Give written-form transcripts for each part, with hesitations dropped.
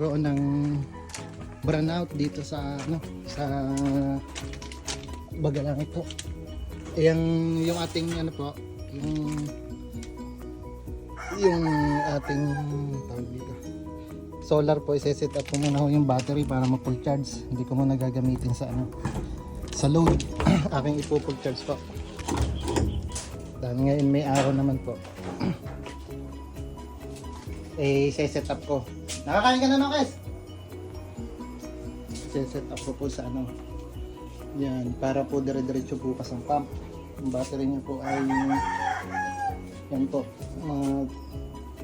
nagkaroon ng brownout dito sa sa Bagalangit po. Yung ating po, yung ating tawag dito, solar po, i-set up ko muna yung battery para ma-full charge. Hindi ko muna gagamitin sa sa load. Aking ipo-full charge po. Dahil ngayon may araw naman po. I-set up ko. Nakakain ka na no, guys? I-set up ko po sa yan, para po dire-diretso bukas ang pump. Yung battery niya po ay yan po, mga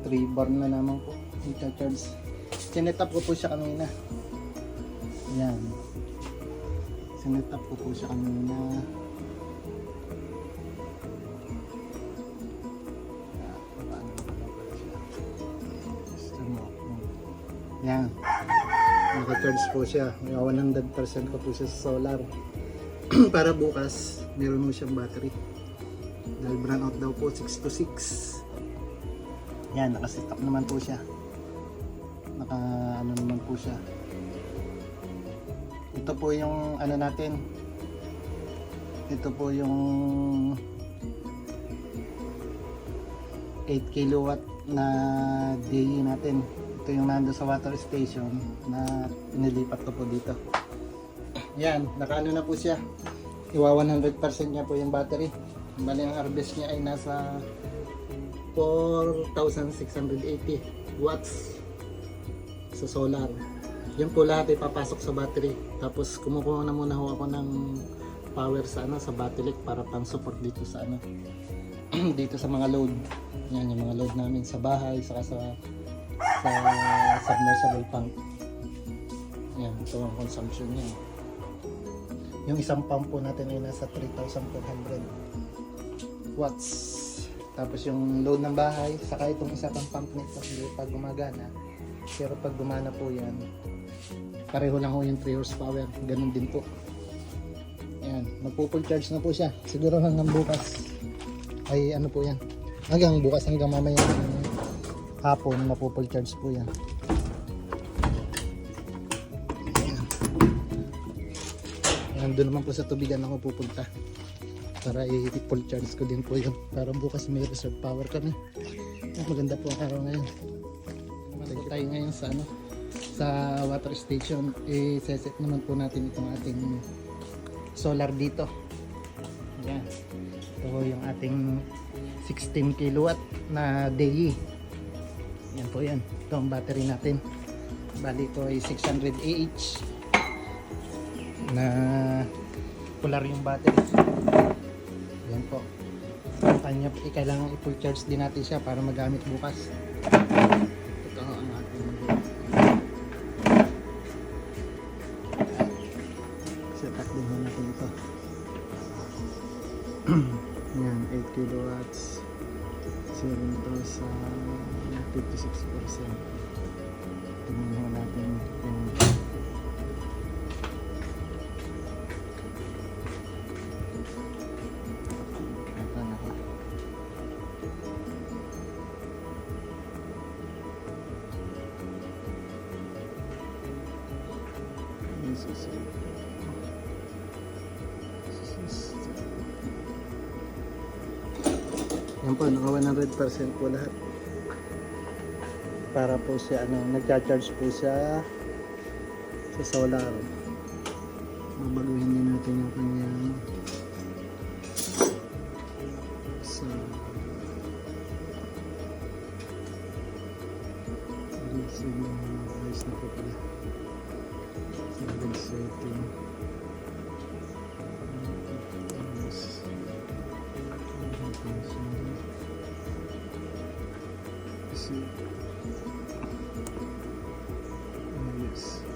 3 bar na naman po i-charge. Sinetap ko po siya kanina. Yan, sinetap ko po siya kanina. Yan, naka-charge po siya. 100% ko po siya sa solar. Para bukas meron mo siyang battery dahil brownout daw po 6 to 6. Yan, nakaset up naman po siya, naman po siya. Ito po yung natin, ito po yung 8 kilowatt na DE natin. Ito yung nando sa water station na inilipat ko po dito. Yan, nakaano na po siya. Iwa 100% niya po yung battery. Bali ang harvest niya ay nasa 4,680 watts sa solar. Yung po lahat ay papasok sa battery. Tapos kumukuha na muna ako ng power sa sa battery para pang support dito sa dito sa mga load. Yan yung mga load namin sa bahay saka sa submersible pump. Yan, ito ang consumption niya. Yung isang pump po natin ay nasa 3,400 watts. Tapos yung load ng bahay, saka itong isa pang pump nito hindi pag gumagana. Pero pag gumana po yan, pareho lang ho yung 3 horsepower. Ganun din po. Ayan, magpo-full charge na po siya. Siguro hanggang bukas ay po yan. Hanggang bukas, hanggang mamaya hapon, mapo-full charge po yan. Nandun naman po sa tubigan ako pupunta para i-full charge ko din po yun para bukas may reserve power kami. Maganda po ang araw ngayon. Malagay tayo ngayon sa sa water station. I-set naman po natin itong ating solar dito. Yan, ito po yung ating 16 kilowatt na DE. Yan po yan, ito ang battery natin. Bali ito ay 600 AH na polar yung battery. Yan po. Kanya kailangan i-full charge din natin siya para magamit bukas. Ito ang ating set up din natin ito. Yan, 8 kilowatts. Zero ito sa 56%. Tingnan natin kung yan po, naka 100% po lahat. Para po siya, nagcha-charge po siya sa solar. Babaguhin din natin yung kanyang sa ayos na po pala sa grid setting. Yes.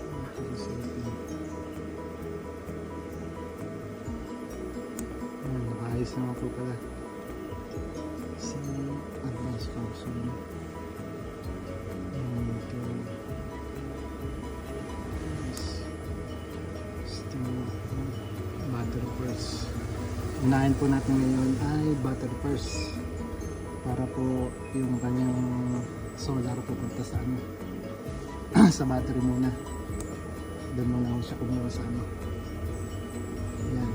Ayos naman po pala sa advanced function. Ito battery first. Unahin po natin ngayon ay battery first para po yung kanyang solar pupunta sa sa battery muna. Doon muna ako siya kumuha sa ano. Ayan.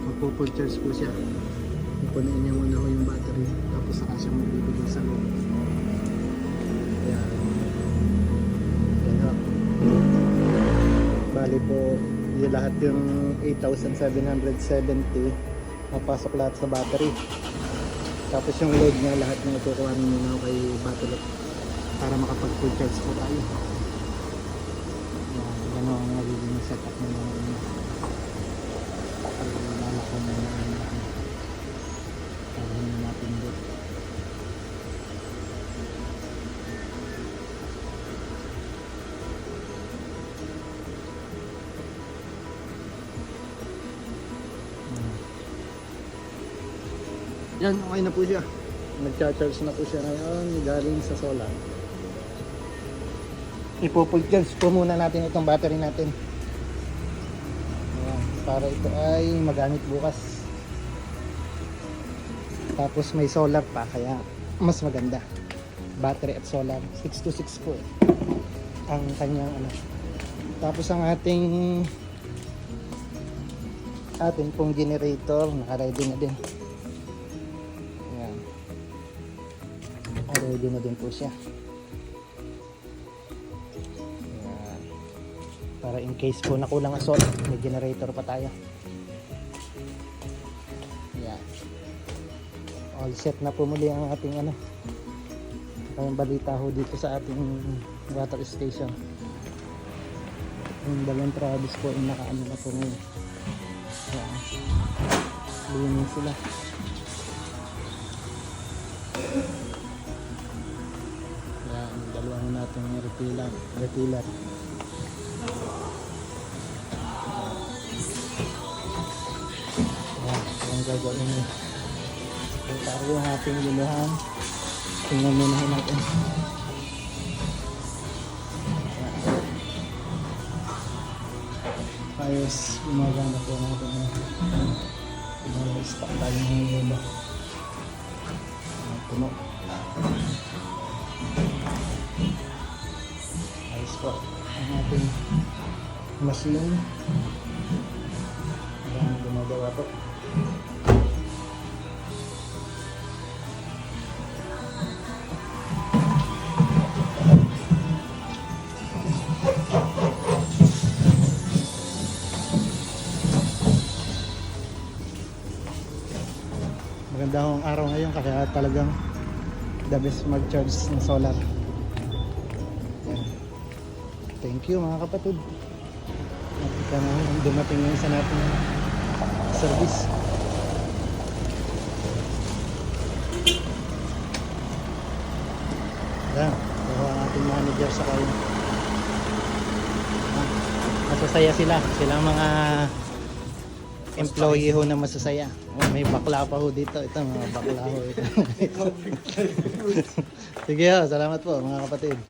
Magpo-full charge po siya. Ipunin niya muna ko yung battery. Tapos saka siya magbibigay sa loob. Ayan. Ayan ho. Bali po, yung lahat yung 8,770 napasok lahat sa battery. Tapos yung load niya lahat ng ikukuha muna ako kay battery para makapag full charge po tayo. Ayan, gano'n ang magiging setup na naman. Lalakon na naman natin. Para hindi natin doon. Yan, okay na po siya. Nag-charge na po siya ngayon galing sa solar. Ipo-full charge po muna natin itong battery natin. Ayan, para ito ay magamit bukas. Tapos may solar pa kaya mas maganda. Battery at solar. 6 to 6 po ang kanyang ano. Tapos ang ating pong generator naka-ready na din. Ready na din po siya. Ayan. Para in case po nakulang ang solar, may generator pa tayo. Ayan. All set na po muli ang ating ano. Ang balita ho dito sa ating water station. Yung Balon Travis po yung nakaano na po ngayon. Ayan. Linis sila. Dalawang natin yung refiller. Ang gagawin nyo. Kung taro yung ating linuhan, tingnan muna natin. Ayos, gumagana po natin. Stock tayo ng iba. Puno. Ayos po ang ating machine. Ang gumagawa po. Maganda ang araw ngayon kaya talagang the best mag-charge ng solar. Yan. Thank you mga kapatid. Nakita na dumating ngayon sa natin service. Yan. Ito ang ating manager sa kayo. Masasaya sila. Silang mga employee ho na masasaya. Oh, may bakla pa ho dito. Ito mga bakla ho. Sige ho, salamat po mga kapatid.